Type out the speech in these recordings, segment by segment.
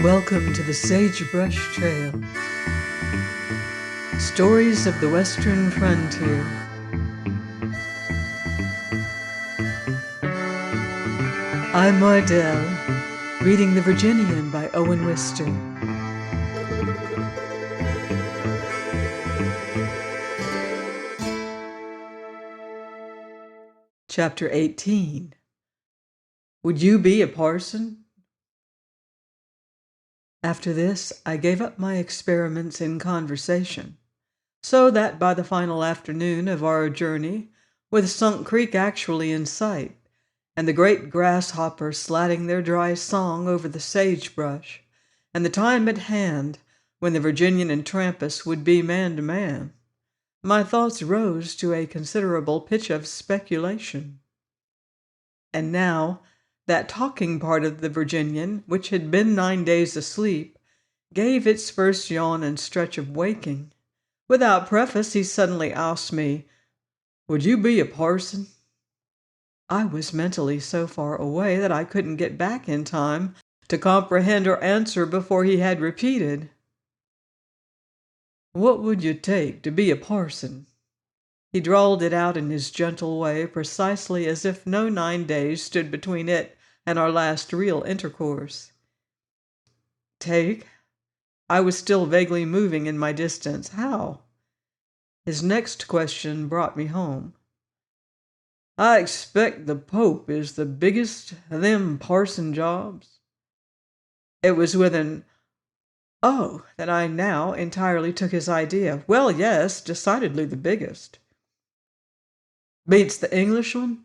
Welcome to the Sagebrush Trail. Stories of the Western Frontier. I'm Mardell, reading The Virginian by Owen Wister. Chapter 18. Would you be a parson? After this, I gave up my experiments in conversation, so that by the final afternoon of our journey, with Sunk Creek actually in sight, and the great grasshoppers slatting their dry song over the sagebrush, and the time at hand when the Virginian and Trampas would be man to man, my thoughts rose to a considerable pitch of speculation. And now, that talking part of the Virginian, which had been 9 days asleep, gave its first yawn and stretch of waking. Without preface, he suddenly asked me, "Would you be a parson?" I was mentally so far away that I couldn't get back in time to comprehend or answer before he had repeated. "What would you take to be a parson?" He drawled it out in his gentle way, precisely as if no 9 days stood between it and our last real intercourse. Take? I was still vaguely moving in my distance. How? His next question brought me home. "I expect the Pope is the biggest of them parson jobs." It was with an "oh" that I now entirely took his idea. Well, yes, decidedly the biggest. Beats the English one?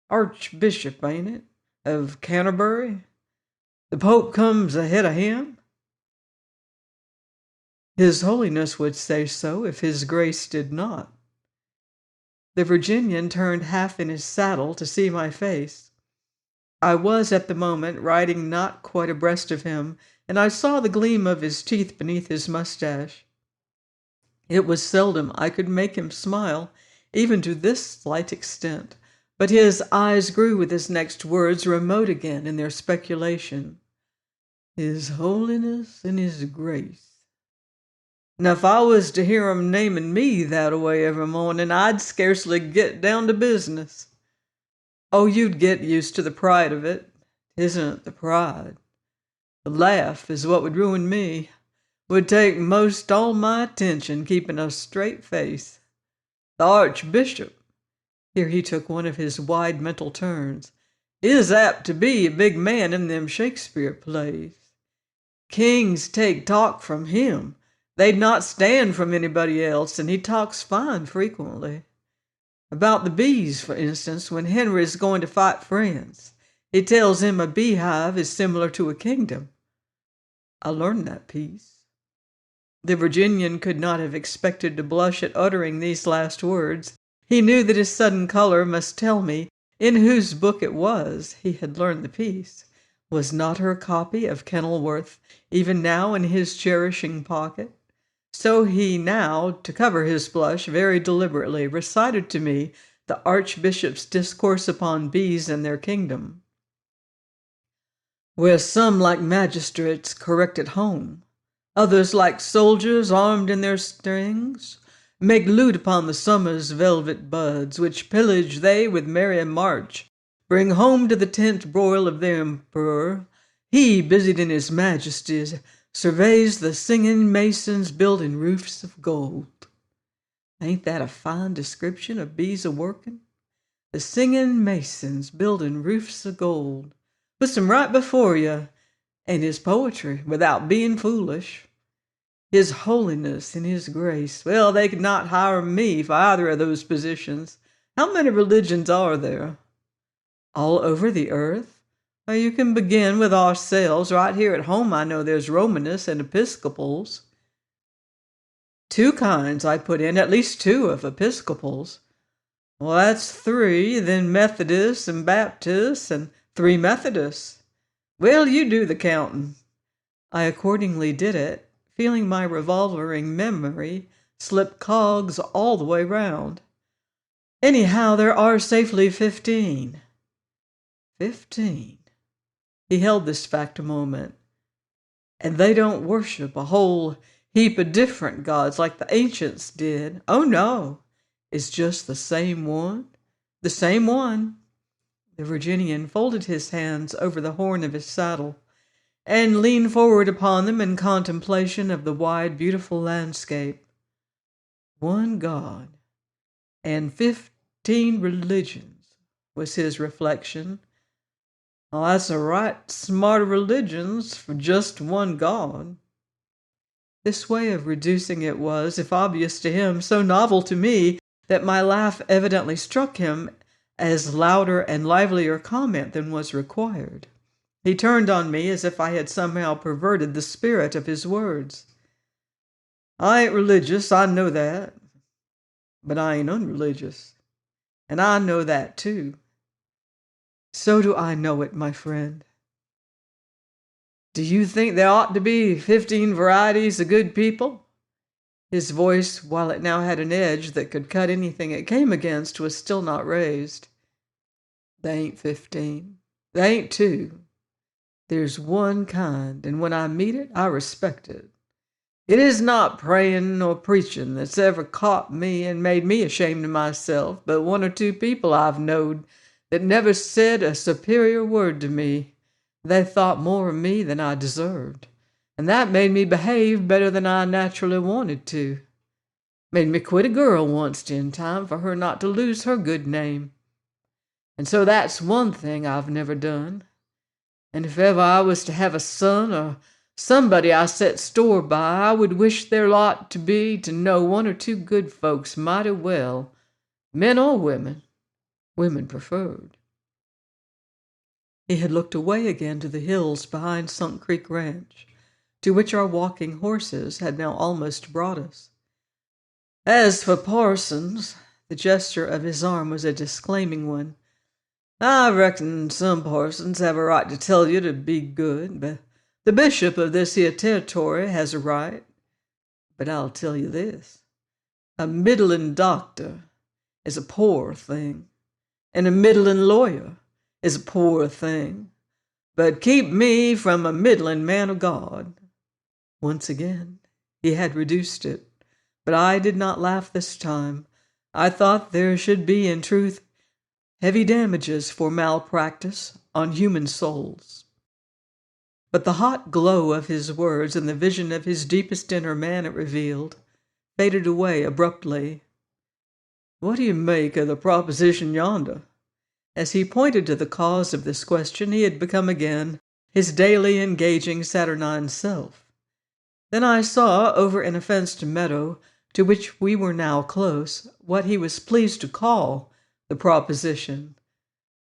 Archbishop, ain't it? Of Canterbury? The Pope comes ahead of him? His Holiness would say so if his Grace did not. The Virginian turned half in his saddle to see my face. I was at the moment riding not quite abreast of him, and I saw the gleam of his teeth beneath his mustache. It was seldom I could make him smile, even to this slight extent, but his eyes grew with his next words remote again in their speculation. His Holiness and His Grace. Now, if I was to hear 'em naming me that way every morning, I'd scarcely get down to business. Oh, you'd get used to the pride of it. 'Tisn't the pride. The laugh is what would ruin me. Would take most all my attention keeping a straight face. The Archbishop," here he took one of his wide mental turns, "is apt to be a big man in them Shakespeare plays. Kings take talk from him. They'd not stand from anybody else, and he talks fine frequently. About the bees, for instance, when Henry's going to fight France, he tells him a beehive is similar to a kingdom. I learned that piece." The Virginian could not have expected to blush at uttering these last words. He knew that his sudden color must tell me in whose book it was he had learned the piece. Was not her copy of Kenilworth even now in his cherishing pocket? So he now, to cover his blush, very deliberately recited to me the Archbishop's discourse upon bees and their kingdom. "Where some, like magistrates, correct at home, others, like soldiers armed in their strings, make loot upon the summer's velvet buds, which pillage they with merry march, bring home to the tent broil of their emperor. He, busied in his majesty's, surveys the singing masons building roofs of gold." Ain't that a fine description of bees a-working? The singing masons building roofs of gold. Puts 'em right before you, and his poetry, without being foolish. His Holiness and His Grace. Well, they could not hire me for either of those positions. How many religions are there? All over the earth? Well, you can begin with ourselves. Right here at home I know there's Romanists and Episcopals. Two kinds, I put in, at least two of Episcopals. Well, that's three, then Methodists and Baptists, and 3 Methodists. Well, you do the counting. I accordingly did it, feeling my revolvering memory slip cogs all the way round. Anyhow, there are safely 15. 15. He held this fact a moment. And they don't worship a whole heap of different gods like the ancients did. Oh no, it's just the same one. The same one. The Virginian folded his hands over the horn of his saddle and leaned forward upon them in contemplation of the wide, beautiful landscape. One God and 15 religions, was his reflection. Well, that's a right smart of religions for just one God. This way of reducing it was, if obvious to him, so novel to me that my laugh evidently struck him as louder and livelier comment than was required. He turned on me as if I had somehow perverted the spirit of his words. I ain't religious, I know that. But I ain't unreligious. And I know that too. So do I know it, my friend. Do you think there ought to be 15 varieties of good people? His voice, while it now had an edge that could cut anything it came against, was still not raised. They ain't 15. They ain't two. There's one kind, and when I meet it, I respect it. It is not praying or preaching that's ever caught me and made me ashamed of myself, but one or two people I've knowed that never said a superior word to me. They thought more of me than I deserved, and that made me behave better than I naturally wanted to. Made me quit a girl once in time for her not to lose her good name. And so that's one thing I've never done. And if ever I was to have a son or somebody I set store by, I would wish their lot to be to know one or two good folks mighty well, men or women, women preferred. He had looked away again to the hills behind Sunk Creek Ranch, to which our walking horses had now almost brought us. As for parsons, the gesture of his arm was a disclaiming one. I reckon some parsons have a right to tell you to be good, but the bishop of this here territory has a right. But I'll tell you this. A middlin' doctor is a poor thing, and a middlin' lawyer is a poor thing. But keep me from a middlin' man of God. Once again, he had reduced it, but I did not laugh this time. I thought there should be, in truth, heavy damages for malpractice on human souls. But the hot glow of his words and the vision of his deepest inner man it revealed faded away abruptly. What do you make of the proposition yonder? As he pointed to the cause of this question, he had become again his daily engaging saturnine self. Then I saw, over in a fenced meadow, to which we were now close, what he was pleased to call the proposition.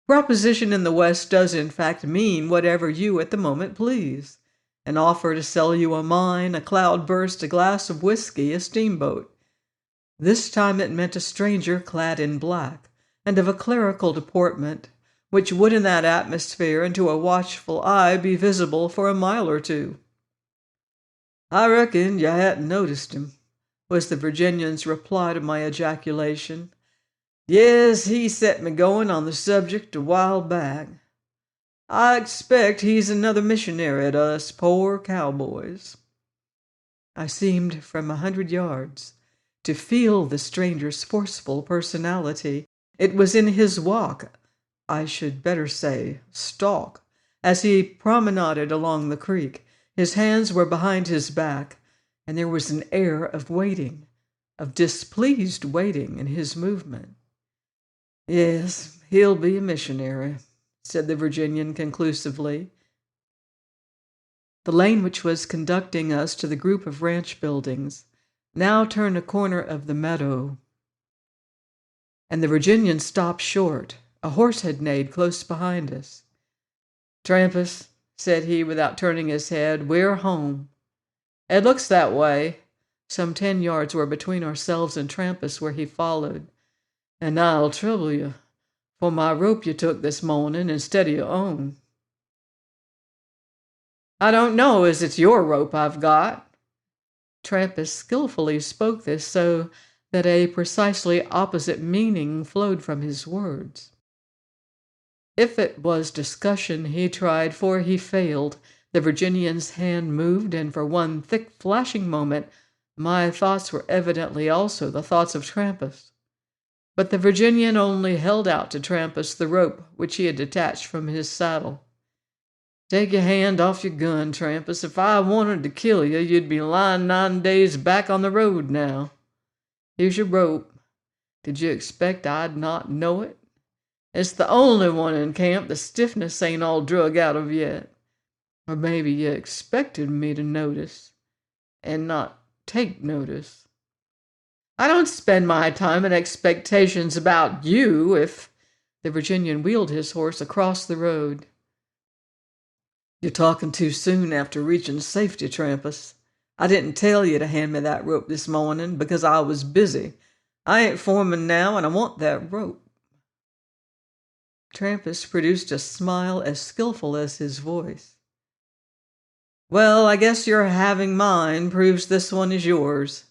Proposition in the West does in fact mean whatever you at the moment please. An offer to sell you a mine, a cloudburst, a glass of whiskey, a steamboat. This time it meant a stranger clad in black, and of a clerical deportment, which would in that atmosphere and to a watchful eye be visible for a mile or two. I reckon you hadn't noticed him, was the Virginian's reply to my ejaculation. Yes, he set me going on the subject a while back. I expect he's another missionary to us poor cowboys. I seemed from 100 yards to feel the stranger's forceful personality. It was in his walk, I should better say stalk, as he promenaded along the creek. His hands were behind his back, and there was an air of waiting, of displeased waiting in his movement. Yes, he'll be a missionary, said the Virginian conclusively. The lane which was conducting us to the group of ranch buildings now turned a corner of the meadow, and the Virginian stopped short. A horse had neighed close behind us. Trampas, said he without turning his head, we're home. It looks that way. Some 10 yards were between ourselves and Trampas where he followed. And I'll trouble you for my rope you took this morning instead of your own. I don't know as it's your rope I've got. Trampas skillfully spoke this so that a precisely opposite meaning flowed from his words. If it was discussion he tried, for he failed, The Virginian's hand moved, and for one thick flashing moment my thoughts were evidently also the thoughts of Trampas. But the Virginian only held out to Trampas the rope which he had detached from his saddle. "Take your hand off your gun, Trampas. If I wanted to kill you, you'd be lying 9 days back on the road now. Here's your rope. Did you expect I'd not know it? It's the only one in camp the stiffness ain't all drug out of yet. Or maybe you expected me to notice and not take notice. I don't spend my time in expectations about you if—" The Virginian wheeled his horse across the road. "You're talking too soon after reaching safety, Trampas. I didn't tell you to hand me that rope this morning because I was busy. I ain't foreman now, and I want that rope." Trampas produced a smile as skillful as his voice. "Well, I guess your having mine proves this one is yours."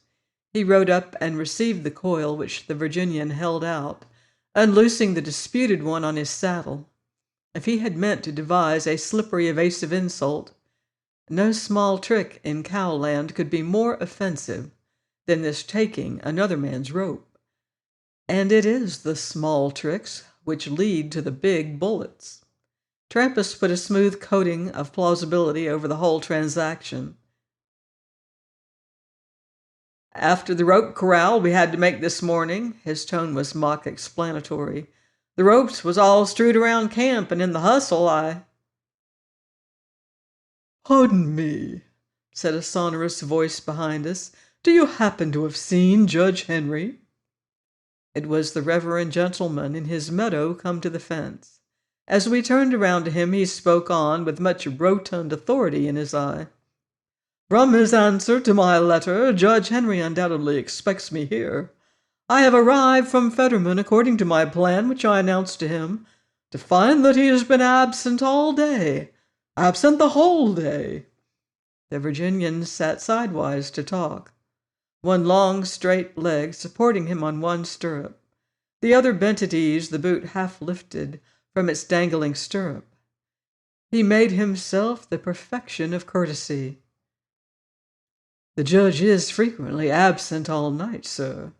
He rode up and received the coil which the Virginian held out, unloosing the disputed one on his saddle. If he had meant to devise a slippery evasive insult, no small trick in cowland could be more offensive than this taking another man's rope. And it is the small tricks which lead to the big bullets. Trampas put a smooth coating of plausibility over the whole transaction. "After the rope corral we had to make this morning," his tone was mock explanatory, "the ropes was all strewed around camp, and in the hustle "Pardon me," said a sonorous voice behind us. "Do you happen to have seen Judge Henry?" It was the reverend gentleman in his meadow come to the fence. As we turned around to him, he spoke on with much rotund authority in his eye. "From his answer to my letter, Judge Henry undoubtedly expects me here. I have arrived from Fetterman according to my plan, which I announced to him, to find that he has been absent all day. Absent the whole day." The Virginian sat sidewise to talk, one long straight leg supporting him on one stirrup. The other bent at ease, the boot half lifted from its dangling stirrup. He made himself the perfection of courtesy. "The judge is frequently absent all night, sir."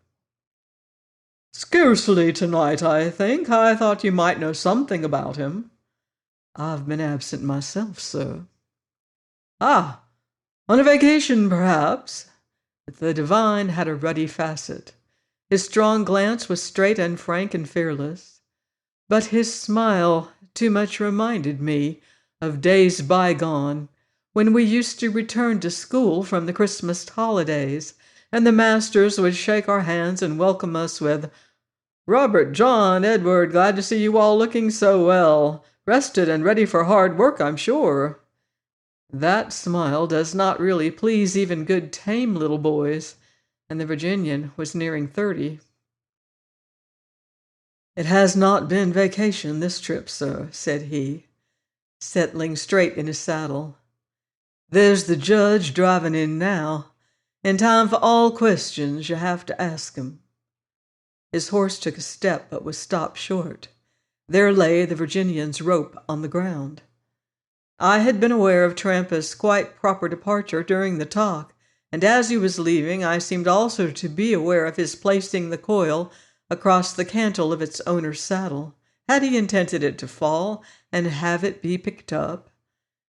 "Scarcely tonight, I think. I thought you might know something about him." "I've been absent myself, sir." "Ah, on a vacation, perhaps?" The divine had a ruddy facet. His strong glance was straight and frank and fearless. But his smile too much reminded me of days bygone, when we used to return to school from the Christmas holidays, and the masters would shake our hands and welcome us with, "Robert, John, Edward, glad to see you all looking so well. Rested and ready for hard work, I'm sure." That smile does not really please even good tame little boys, and the Virginian was nearing 30. "It has not been vacation this trip, sir," said he, settling straight in his saddle. "There's the judge driving in now. In time for all questions you have to ask him." His horse took a step but was stopped short. There lay the Virginian's rope on the ground. I had been aware of Trampas's quite proper departure during the talk, and as he was leaving I seemed also to be aware of his placing the coil across the cantle of its owner's saddle. Had he intended it to fall and have it be picked up?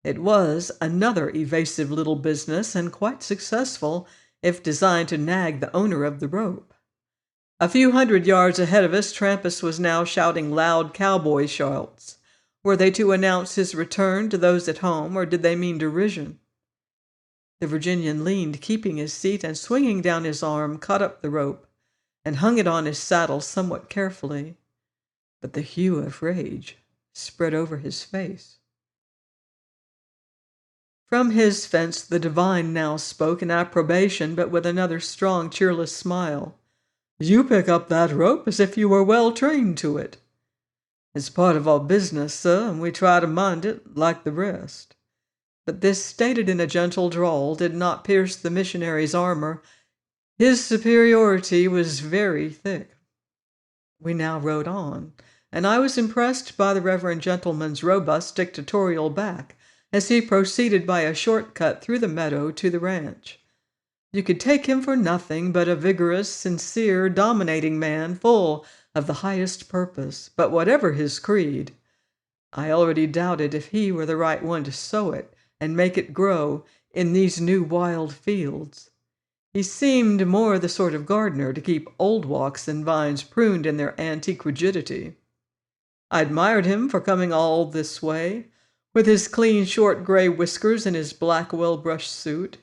It was another evasive little business, and quite successful if designed to nag the owner of the rope. A few hundred yards ahead of us, Trampas was now shouting loud cowboy shouts. Were they to announce his return to those at home, or did they mean derision? The Virginian leaned, keeping his seat, and swinging down his arm, caught up the rope and hung it on his saddle somewhat carefully. But the hue of rage spread over his face. From his fence the divine now spoke in approbation, but with another strong, cheerless smile. "You pick up that rope as if you were well trained to it." "It's part of our business, sir, and we try to mind it like the rest." But this, stated in a gentle drawl, did not pierce the missionary's armor. His superiority was very thick. We now rode on, and I was impressed by the reverend gentleman's robust dictatorial back as he proceeded by a short cut through the meadow to the ranch. You could take him for nothing but a vigorous, sincere, dominating man full of the highest purpose. But whatever his creed, I already doubted if he were the right one to sow it and make it grow in these new wild fields. He seemed more the sort of gardener to keep old walks and vines pruned in their antique rigidity. I admired him for coming all this way, with his clean short gray whiskers and his black well-brushed suit,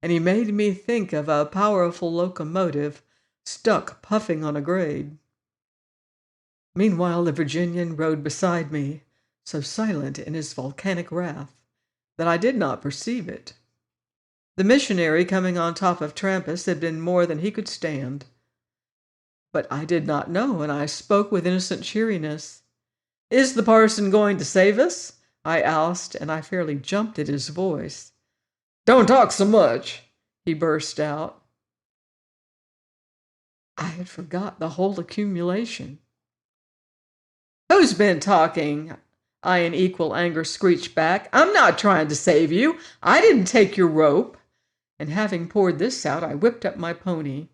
and he made me think of a powerful locomotive stuck puffing on a grade. Meanwhile, the Virginian rode beside me, so silent in his volcanic wrath that I did not perceive it. The missionary coming on top of Trampas had been more than he could stand. But I did not know, and I spoke with innocent cheeriness. "Is the parson going to save us?" I asked, and I fairly jumped at his voice. "Don't talk so much," he burst out. I had forgot the whole accumulation. "Who's been talking?" I in equal anger screeched back. "I'm not trying to save you. I didn't take your rope." And having poured this out, I whipped up my pony.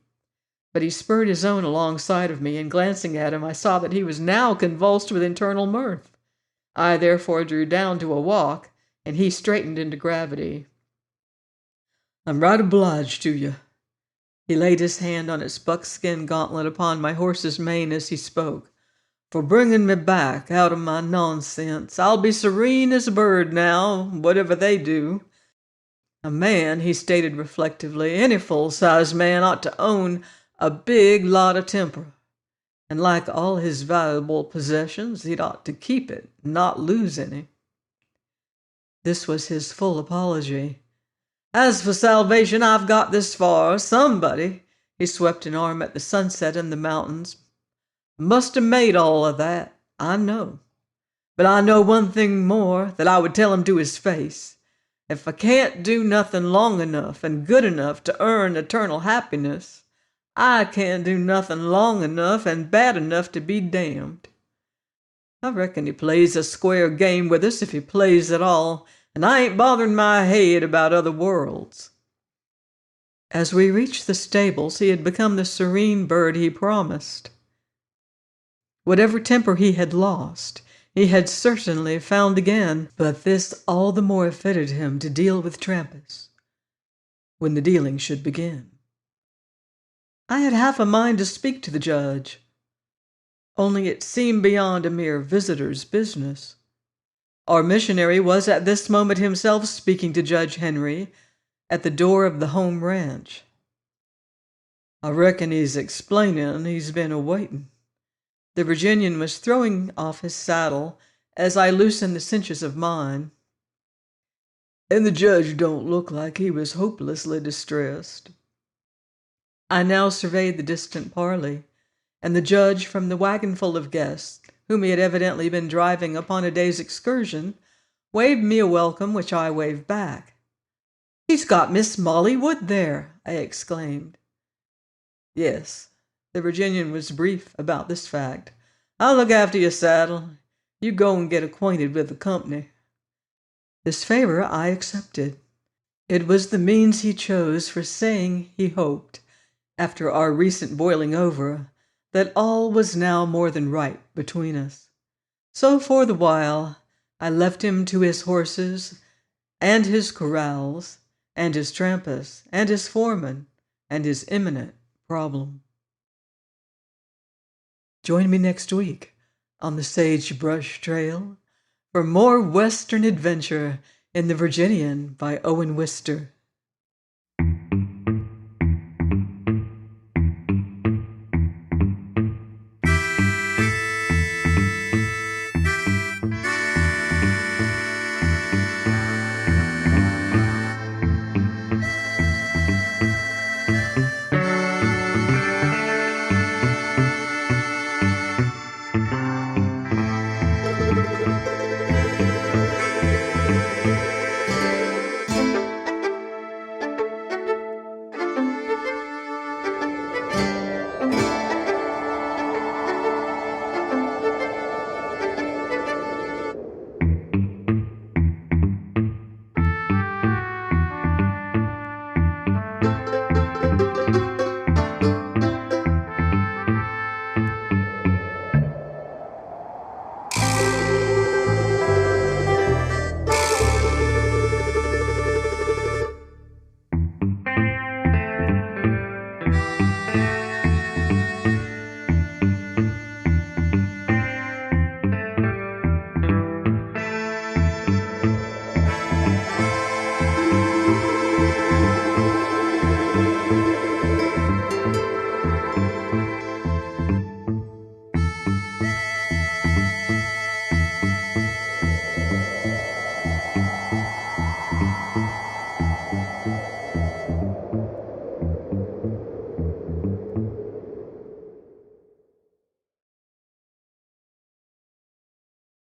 But he spurred his own alongside of me, and glancing at him, I saw that he was now convulsed with internal mirth. I therefore drew down to a walk, and he straightened into gravity. "I'm right obliged to you." He laid his hand on its buckskin gauntlet upon my horse's mane as he spoke. "For bringing me back out of my nonsense. I'll be serene as a bird now, whatever they do. A man," he stated reflectively, "any full-sized man ought to own a big lot of temper. And like all his valuable possessions, he'd ought to keep it, not lose any." This was his full apology. "As for salvation, I've got this far. Somebody," he swept an arm at the sunset in the mountains, "must have made all of that, I know. But I know one thing more that I would tell him to his face. If I can't do nothing long enough and good enough to earn eternal happiness, I can't do nothing long enough and bad enough to be damned. I reckon he plays a square game with us if he plays at all, and I ain't bothering my head about other worlds." As we reached the stables, he had become the serene bird he promised. Whatever temper he had lost, he had certainly found again, but this all the more fitted him to deal with Trampas when the dealing should begin. I had half a mind to speak to the judge, only it seemed beyond a mere visitor's business. Our missionary was at this moment himself speaking to Judge Henry at the door of the home ranch. "I reckon he's explaining he's been a-waiting." The Virginian was throwing off his saddle as I loosened the cinches of mine. "And the judge don't look like he was hopelessly distressed." I now surveyed the distant parley, and the judge, from the wagonful of guests, whom he had evidently been driving upon a day's excursion, waved me a welcome which I waved back. "He's got Miss Molly Wood there!" I exclaimed. "Yes." The Virginian was brief about this fact. "I'll look after your saddle. You go and get acquainted with the company." This favor I accepted. It was the means he chose for saying he hoped, after our recent boiling over, that all was now more than right between us. So for the while, I left him to his horses, and his corrals, and his Trampas, and his foreman, and his imminent problem. Join me next week on the Sagebrush Trail for more Western adventure in the Virginian by Owen Wister.